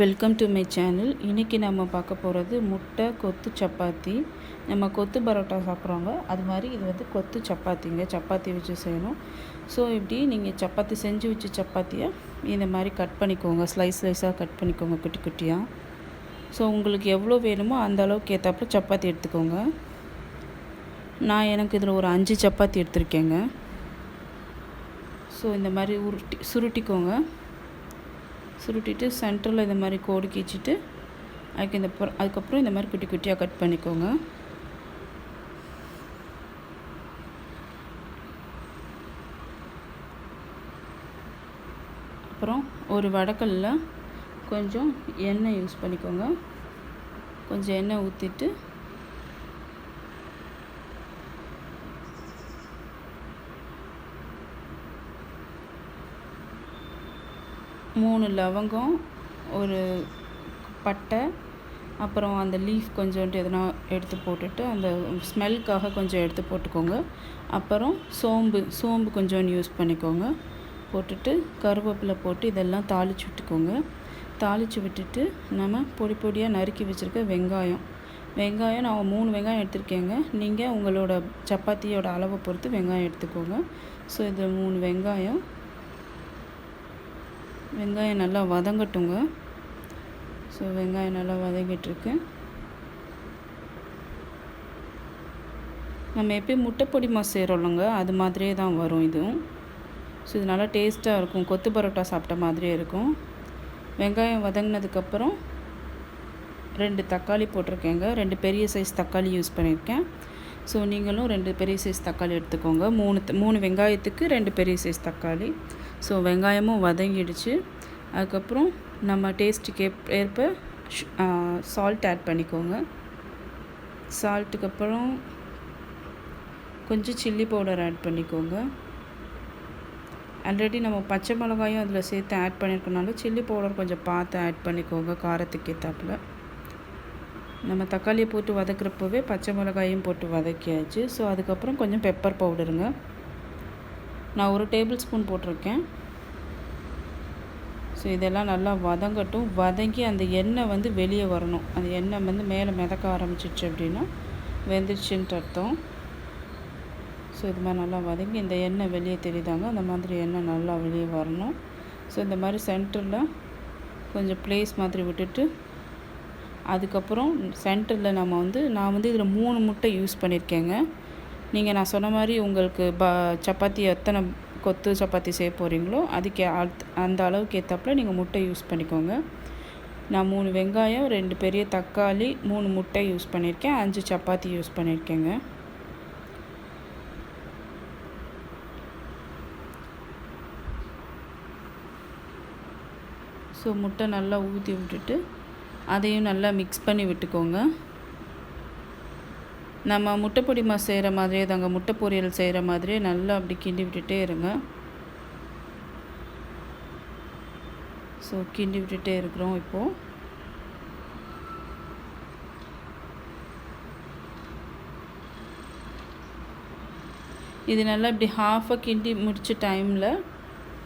Welcome to my channel. இன்றைக்கி நம்ம பார்க்க போகிறது முட்டை கொத்து சப்பாத்தி. நம்ம கொத்து பரோட்டா சாப்பிட்றோங்க, அது மாதிரி இது வந்து கொத்து சப்பாத்திங்க. சப்பாத்தி வச்சு செய்யணும். ஸோ இப்படி நீங்கள் சப்பாத்தி செஞ்சு வச்சு சப்பாத்தியை இந்த மாதிரி கட் பண்ணிக்கோங்க, ஸ்லைஸாக கட் பண்ணிக்கோங்க குட்டி குட்டியாக. ஸோ உங்களுக்கு எவ்வளோ வேணுமோ அந்த அளவுக்கு ஏற்றாப்புல சப்பாத்தி எடுத்துக்கோங்க. நான் எனக்கு இதில் ஒரு 5 சப்பாத்தி எடுத்திருக்கேங்க. ஸோ இந்த மாதிரி சுருட்டிக்கோங்க. சுருட்டிட்டு சென்டரில் இந்த மாதிரி கோடு கீச்சிட்டு அதுக்கப்புறம் இந்த மாதிரி குட்டி குட்டியாக கட் பண்ணிக்கோங்க. அப்புறம் ஒரு வடக்கல்லில் கொஞ்சம் எண்ணெய் யூஸ் பண்ணிக்கோங்க. கொஞ்சம் எண்ணெய் ஊற்றிட்டு மூணு லவங்கம், ஒரு பட்டை, அப்புறம் அந்த லீஃப் கொஞ்சோண்டு எதனா எடுத்து போட்டுட்டு அந்த ஸ்மெல்லுக்காக கொஞ்சம் எடுத்து போட்டுக்கோங்க. அப்புறம் சோம்பு கொஞ்சோண்டு யூஸ் பண்ணிக்கோங்க. போட்டுட்டு கருவேப்பிலை போட்டு இதெல்லாம் தாளித்து விட்டுக்கோங்க. தாளித்து விட்டுட்டு நம்ம பொடி பொடியாக நறுக்கி வச்சுருக்க வெங்காயம் நான் 3 வெங்காயம் எடுத்துருக்கேங்க. நீங்கள் உங்களோட சப்பாத்தியோட அளவை பொறுத்து வெங்காயம் எடுத்துக்கோங்க. ஸோ இது 3 வெங்காயம் நல்லா வதங்கட்டுங்க. ஸோ வெங்காயம் நல்லா வதங்கிட்டுருக்கு. நம்ம எப்பயும் முட்டை பொடி மாஸ் செய்கிறோம்லங்க, அது மாதிரியே தான் வரும் இதுவும். ஸோ இது நல்லா டேஸ்ட்டாக இருக்கும், கொத்து பரோட்டா சாப்பிட்ட மாதிரியே இருக்கும். வெங்காயம் வதங்கினதுக்கப்புறம் 2 தக்காளி போட்டிருக்கேங்க. 2 பெரிய சைஸ் தக்காளி யூஸ் பண்ணியிருக்கேன். ஸோ நீங்களும் 2 பெரிய சைஸ் தக்காளி எடுத்துக்கோங்க. 3 வெங்காயத்துக்கு 2 பெரிய சைஸ் தக்காளி. ஸோ வெங்காயமும் வதங்கிடுச்சு. அதுக்கப்புறம் நம்ம டேஸ்ட்டுக்கு ஏற்ப சால்ட் ஆட் பண்ணிக்கோங்க. சால்ட்டுக்கு அப்புறம் கொஞ்சம் சில்லி பவுடர் ஆட் பண்ணிக்கோங்க. ஆல்ரெடி நம்ம பச்சை மிளகாயும் அதில் சேர்த்து ஆட் பண்ணியிருக்கனால சில்லி பவுடர் கொஞ்சம் பார்த்து ஆட் பண்ணிக்கோங்க காரத்துக்கு ஏற்றாப்புல. நம்ம தக்காளியை போட்டு வதக்குறப்போவே பச்சை மிளகாயும் போட்டு வதக்கியாச்சு. ஸோ அதுக்கப்புறம் கொஞ்சம் பெப்பர் பவுடருங்க. நான் 1 டேபிள் ஸ்பூன் போட்டிருக்கேன். ஸோ இதெல்லாம் நல்லா வதங்கட்டும். வதங்கி அந்த எண்ணெய் வந்து வெளியே வரணும். அந்த எண்ணெய் வந்து மேலே மிதக்க ஆரம்பிச்சிச்சு அப்படின்னா வெந்துடுச்சுன்ட்டு அர்த்தம். ஸோ இது மாதிரி நல்லா வதங்கி இந்த எண்ணெய் வெளியே தெரியுதாங்க, அந்த மாதிரி எண்ணெய் நல்லா வெளியே வரணும். ஸோ இந்த மாதிரி சென்டரில் கொஞ்சம் ப்ளேஸ் மாதிரி விட்டுட்டு அதுக்கப்புறம் சென்டரில் நான் வந்து இதில் 3 முட்டை யூஸ் பண்ணியிருக்கேங்க. நீங்கள் நான் சொன்ன மாதிரி உங்களுக்கு சப்பாத்தி எத்தனை கொத்து சப்பாத்தி செய்ய போகிறீங்களோ அதுக்கு அந்த அளவுக்கு ஏற்றாப்புல நீங்கள் முட்டை யூஸ் பண்ணிக்கோங்க. நான் 3 வெங்காயம், 2 பெரிய தக்காளி, 3 முட்டை யூஸ் பண்ணியிருக்கேன். 5 சப்பாத்தி யூஸ் பண்ணியிருக்கேங்க. ஸோ முட்டை நல்லா ஊற்றி விட்டுட்டு அதையும் நல்லா மிக்ஸ் பண்ணி விட்டுக்கோங்க. நம்ம முட்டை பொடி மாஸ் செய்கிற மாதிரியே தாங்க, முட்டை பொரியல் செய்கிற மாதிரியே நல்லா அப்படி கிண்டி விட்டுட்டே இருங்க. ஸோ கிண்டி விட்டுட்டே இருக்கிறோம். இப்போது இது நல்லா இப்படி ஹாஃபாக கிண்டி முடித்த டைமில்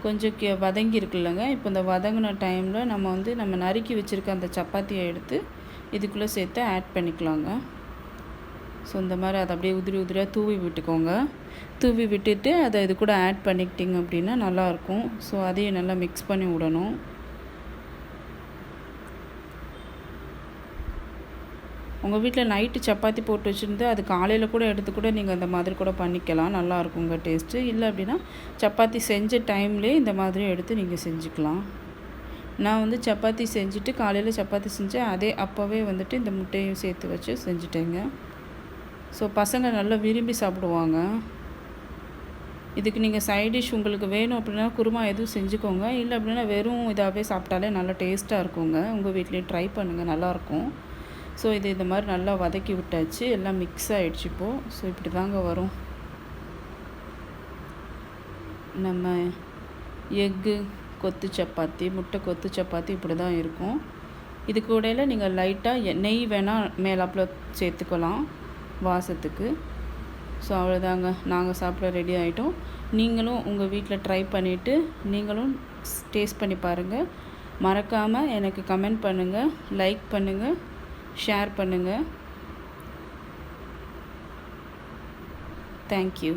கொஞ்சம் வதங்கி இருக்குல்லங்க. இப்போ இந்த வதங்கின டைமில் நம்ம நறுக்கி வச்சுருக்க அந்த சப்பாத்தியை எடுத்து இதுக்குள்ளே சேர்த்து ஆட் பண்ணிக்கலாங்க. ஸோ இந்த மாதிரி அதை அப்படியே உதிரியாக தூவி விட்டுக்கோங்க. தூவி விட்டுட்டு அதை இது கூட ஆட் பண்ணிக்கிட்டிங்க அப்படின்னா நல்லாயிருக்கும். ஸோ அதையும் நல்லா மிக்ஸ் பண்ணி விடணும். உங்கள் வீட்டில் நைட்டு சப்பாத்தி போட்டு வச்சுருந்து அது காலையில் கூட எடுத்து கூட நீங்கள் அந்த மாதிரி கூட பண்ணிக்கலாம், நல்லாயிருக்குங்க டேஸ்ட்டு. இல்லை அப்படின்னா சப்பாத்தி செஞ்ச டைம்லேயே இந்த மாதிரி எடுத்து நீங்கள் செஞ்சுக்கலாம். நான் வந்து சப்பாத்தி செஞ்சுட்டு காலையில் சப்பாத்தி செஞ்சேன், அதே அப்போவே வந்துட்டு இந்த முட்டையும் சேர்த்து வச்சு செஞ்சுட்டேங்க. ஸோ பசங்க நல்லா விரும்பி சாப்பிடுவாங்க. இதுக்கு நீங்கள் சைட் டிஷ் உங்களுக்கு வேணும் அப்படின்னா குருமா எதுவும் செஞ்சுக்கோங்க. இல்லை அப்படின்னா வெறும் இதாகவே சாப்பிட்டாலே நல்லா டேஸ்ட்டாக இருக்குங்க. உங்கள் வீட்லேயும் ட்ரை பண்ணுங்கள், நல்லாயிருக்கும். ஸோ இது இந்த மாதிரி நல்லா வதக்கி விட்டாச்சு, எல்லாம் மிக்ஸ் ஆகிடுச்சு இப்போது. ஸோ இப்படி தாங்க வரும். நம்ம எக்கு கொத்து சப்பாத்தி, முட்டை கொத்து சப்பாத்தி இப்படி தான் இருக்கும். இது கூடையில் நீங்கள் லைட்டாக நெய் வேணால் மேலாப்பில் சேர்த்துக்கலாம் வாசத்துக்கு. ஸோ அவ்வளோதாங்க, நாங்கள் சாப்பிட ரெடி ஆகிட்டோம். நீங்களும் உங்கள் வீட்டில் ட்ரை பண்ணிவிட்டு நீங்களும் டேஸ்ட் பண்ணி பாருங்கள். மறக்காமல் எனக்கு கமெண்ட் பண்ணுங்கள், லைக் பண்ணுங்கள், ஷேர் பண்ணுங்கள். தேங்க்யூ.